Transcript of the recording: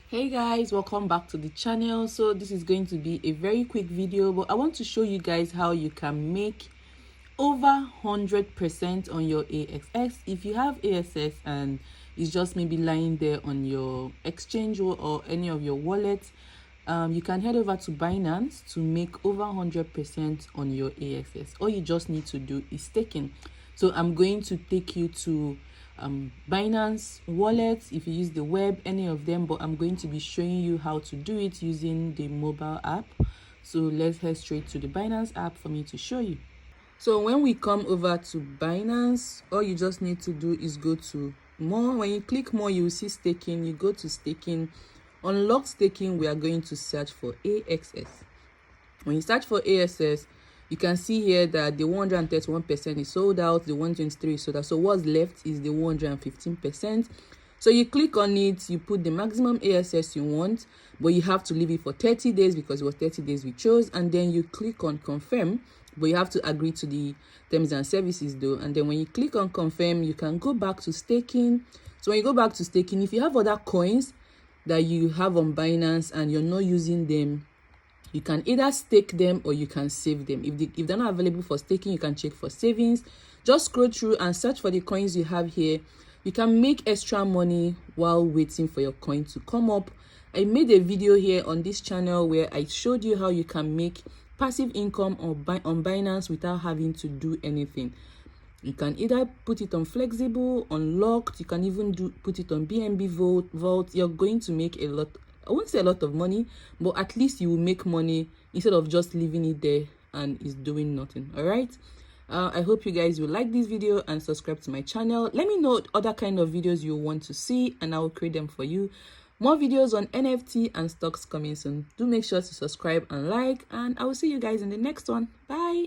Hey guys, welcome back to the channel. So this is going to be a very quick video, but I want to show you guys how you can make over 100% on your AXS. If you have AXS and it's just maybe lying there on your exchange or any of your wallets, you can head over to Binance to make over 100% on your AXS. All you just need to do is staking. So I'm going to take you to Binance wallets, if you use the web, any of them, but I'm going to be showing you how to do it using the mobile app. So let's head straight to the Binance app for me to show you. So when we come over to Binance, all you just need to do is go to more. When you click more, you will see staking. You go to staking. Unlock staking, we are going to search for AXS. When you search for AXS, you can see here that the 131% is sold out, the 123 is sold out. So what's left is the 115%. So you click on it, you put the maximum AXS you want, but you have to leave it for 30 days because it was 30 days we chose. And then you click on confirm, but you have to agree to the terms and services though. And then when you click on confirm, you can go back to staking. So when you go back to staking, if you have other coins that you have on Binance and you're not using them, you can either stake them or you can save them. If they're not available for staking, you can check for savings. Just scroll through and search for the coins you have here. You can make extra money while waiting for your coin to come up. I made a video here on this channel where I showed you how you can make passive income on Binance without having to do anything. You can either put it on flexible, on locked. You can even put it on BNB vault. You're going to make a lot. I won't say a lot of money, but at least you will make money instead of just leaving it there and it's doing nothing. All right. I hope you guys will like this video and subscribe to my channel. Let me know other kind of videos you want to see and I will create them for you. More videos on NFT and stocks coming soon. Do make sure to subscribe and like, and I will see you guys in the next one. Bye.